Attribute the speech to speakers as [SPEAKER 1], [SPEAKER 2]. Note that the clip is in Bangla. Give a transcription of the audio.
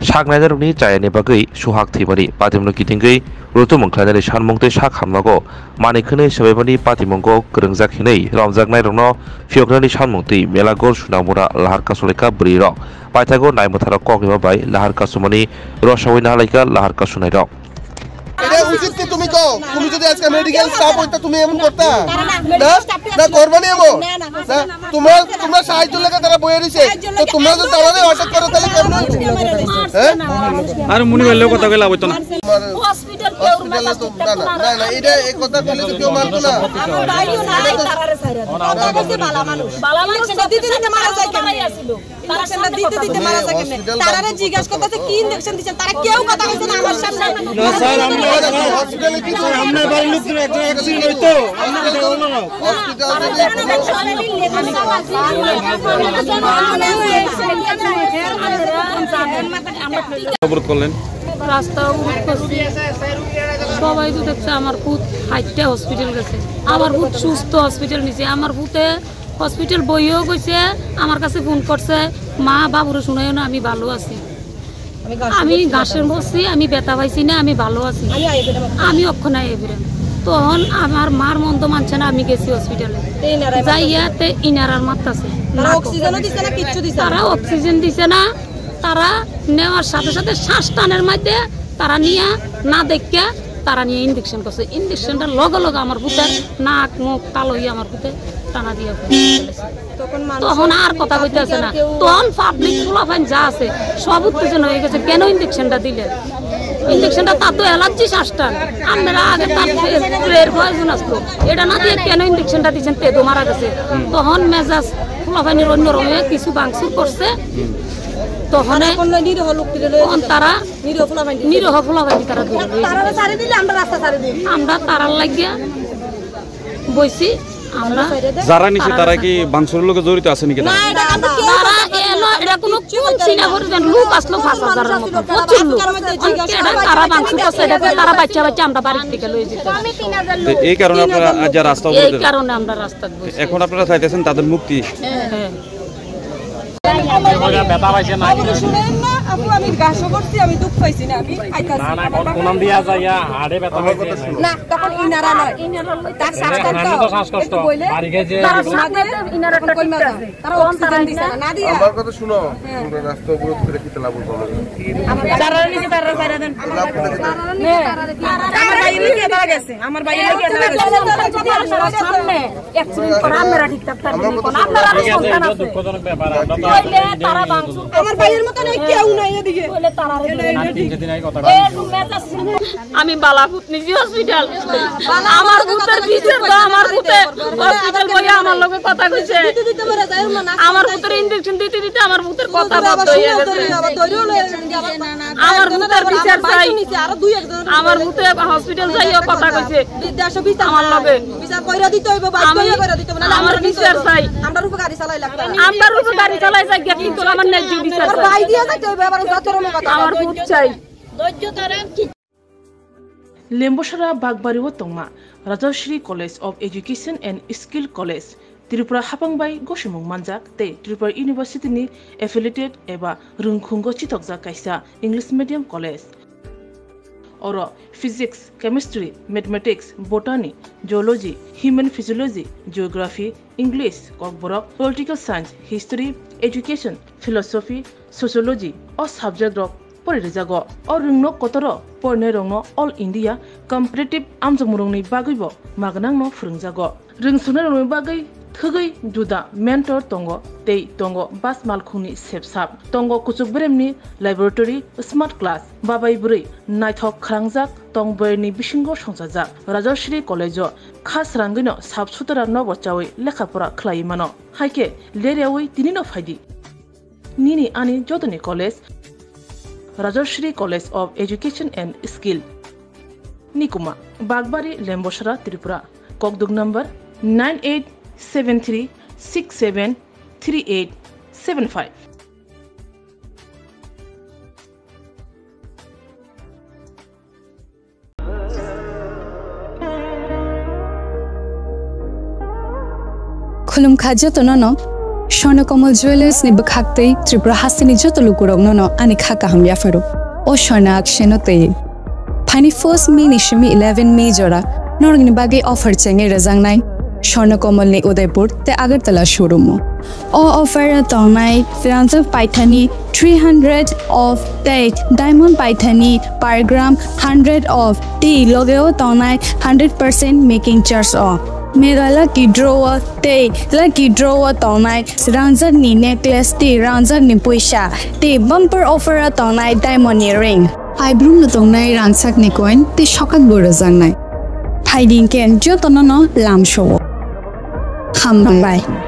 [SPEAKER 1] saknajarokni chayani bagui suhak thibani patimno kitingui rutumung khlainani sanmungtui sak hamlago manikhinui sabaibani patimungo kwrwngjak hinui romjaknairokno phiyoknani sanmungtui melagor sunamura lahar kasoleka bwrwirok paithago naimutharok kokniba bai lahar kasumani rosawai nahalaika lahar kasunairok
[SPEAKER 2] এটা উচিত কি তুমি কও তুমি যদি আজকে মেডিকেল স্টাফ হইতা তুমি এমন করতা না করবানি এমন না তোমরা সাহায্য লাগা তারা বইয়ে দিছে তো তোমরা যদি তারারে অটক করো তাহলে কেমন হ্যাঁ
[SPEAKER 3] আর মুনি বললেও কথা কইলা হইতো না
[SPEAKER 2] হসপিটাল তো না এটা এই কথা বলে তো কেউ মানতো না
[SPEAKER 4] আমার ভাইও নাই তারারে ছাইরা কথা কইছে বালা মানুষ দিতে মারা যায় কেন তারা সামনে দিতে মারা যায় কেন তারারে জিজ্ঞাসা করতেছে কি ইনজেকশন দিছেন তারা কেউ কথা কইছে না আমার সামনে
[SPEAKER 3] না স্যার আমরা হসপিটালে কি আমরা বাড়ির লোকদের একটা অ্যাক্সিডেন্ট হইতো আমরা কথা বলবো না
[SPEAKER 4] হসপিটাল
[SPEAKER 3] করলেন
[SPEAKER 5] রাস্তা অবরোধ করছি সবাই তো দেখছে আমার ভূত হাইটটা হসপিটাল গেছে আমার ভূত সুস্থ হসপিটাল নিছে আমার ভূতে হসপিটাল বইও গেছে আমার কাছে ফোন করছে মা বাবুরে শুনাইও না আমি ভালো আছি আমি ঘাসের বসছি আমি ব্যথা পাইছি না আমি ভালো আছি আমি অক্ষণাই এবিরাম তখন আমার মার মন্দ মানছে না আমি গেছি হসপিটালে যাইয়াতে ইনারার মারতাছে তারা অক্সিজেন দিছে না তারা নেওয়ার সাথে সাথে শ্বাস টানের মধ্যে তারা নিয়ে না দেখে তারা নিয়ে ইনজেকশন করছে ইনজেকশনটা লগে লগে আমার ভূতের নাক মুখ কালো হয়ে আমার ভূতে টানা দিয়ে তখন আর কথা কইতেছে না তখন পাবলিক ফুলাফাইন যা আছে সব উত্তেজনা হয়ে গেছে কেন ইনজেকশনটা দিলেন ইনজেকশনটা তার তো অ্যালার্জি শ্বাসটান আপনারা আগে তার এর প্রয়োজন আসতো এটা না দিয়ে কেন ইনজেকশনটা দিচ্ছেন তেতো মারা গেছে তখন মেজাজ ফুলাফাইনের অন্যরকম কিছু ভাঙচুর করছে তখন তারা নিরহ ফুলাফাইনি তারা আমরা তারার লাগিয়া বইছি আমরা
[SPEAKER 3] যারা নিছে তারা কি বাংশুর লোকে জড়িত আছে নাকি
[SPEAKER 5] তারা এলো এটা কোনো কোন চিনা করে দেন লোক আসলো 5000 এর মতো প্রচুর লোক তারা বাংশুর কাছে তারা বাচ্চা বাচ্চা আমরা বাড়ি থেকে লয়ে যেতে
[SPEAKER 3] তো এই কারণে আপনারা আজ রাস্তা অবরোধ
[SPEAKER 5] এই কারণে আমরা রাস্তা বসে
[SPEAKER 3] এখন আপনারা চাইতেছেন তাদের মুক্তি
[SPEAKER 5] হ্যাঁ
[SPEAKER 6] ব্যথা পাইছে না
[SPEAKER 4] শুনেন না আপু আমি ঘাসও করছি আমি দুঃখ পাইছি না আমি আইতাছি
[SPEAKER 6] না কোন দিয়া যাইয়া হাড়ে ব্যথা পাইছে
[SPEAKER 4] না তখন ইনারা নয় তার শ্বাসকষ্ট
[SPEAKER 6] বাড়ি গেছে
[SPEAKER 4] তারা ইনারাটা কই মারা তারা অক্সিজেন দিছে না দিয়া
[SPEAKER 2] আমার কথা শুনো তোমরা রাস্তা অবরোধ করে কি লাভ করবে
[SPEAKER 4] তারা নিচে তারা ছাইরা দেন আমার ভাই লিখে তারা গেছে আমার ভাই লিখে তারা গেছে সামনে অ্যাক্সিডেন্ট করে আমরা ঠিক থাকতে আপনারা সন্তান আছে
[SPEAKER 6] দুঃখজনক ব্যাপার
[SPEAKER 4] তারা বাংসুর আমার ভাইয়ের মত কেউ নাই এদিকে বলে তারা
[SPEAKER 5] আমি বালাপুত নিজি হসপিটাল আমার ভূতের বিচার তো আমার ভূতে হসপিটাল বইয়া আমার লগে কথা কইছে আমার ভূতের ইনজেকশন দিতে দিতে আমার ভূতের কথা বন্ধ হয়ে গেছে আমার ভূতের বিচার চাই আমার ভূতে হসপিটাল যাইও কথা কইছে আমার লগে
[SPEAKER 4] বিচার কইরা দিতে হইব বাধ্য কইরা দিতে হবে না
[SPEAKER 5] আমার বিচার চাই
[SPEAKER 4] আমরা রূপে গাড়ি চালাই লাগবে
[SPEAKER 5] আমরা রূপে গাড়ি চালাই যাই কিন্তু আমার ন্যায্য বিচার চাই
[SPEAKER 4] ভাই দিয়া যাইতে হইবে আবার যতরম কথা
[SPEAKER 5] আমার ভূত চাই
[SPEAKER 4] ধৈর্য ধরেন
[SPEAKER 7] Lembosara Bagbariwo Tongma, Rajashri College of Education and Skill College, Tripura Hapangbai Goshimung Manjak, Te Tripura University ni affiliated eba Rungkhungo Chitokja Kaisa English Medium College. Oro Physics, Chemistry, Mathematics, Botany, Geology, Human Physiology, Geography, English, Kokborok, Political Science, History, Education, Philosophy, Sociology, or subject of Porizago, or Rungno Kotoro, Pornerongno, All India, Competitive Amjamurongni Bagibo, Magnangno Frungzago, Rungsunarong Bagi, Thugi, Juda, Mentor Tongo, Tei Tongo, Bas Malkuni Sepsap, Tongo Kusubremni, Laboratory, Smart Class, Babai Buri, Nighthawk Krangzak, Tongberni Bishingo Shonsazak, Rajashri College, Khas Rangino, Subsutara Novochawi, Lekapura Klaimano, Haike, Leriawi, Dinino Fadi, Nini Ani Jodani College, Rajashri College of Education and Skill. Nikuma, Bagbari, Lembosara, Tripura. Kokdug number 9873673875.
[SPEAKER 8] Khulum khajo tonono Swarnakomal Jewelers ni bakhakte Tripura hasini joto lukurok no ani khaka ham yafaru. O Swarnak shenote. Pani 1st May ni shimi 11 May jora norgni bagi offer chenge rajangnai. Swarnakomal ni Udaipur te Agartala showroom. O offer tongnai Ranjak Paithani 300 of the diamond Paithani per gram 100 of the logo tongnai 100% making charge off. Mega lucky draw te lucky draw tongnai Ranjak ni necklace te Ranjak ni puisha te bumper offer tongnai diamond ring. I bloom no tongnai Ranjak ni coin te shokak borajangnai. Hiding ken jotono no lam show. Ham bye.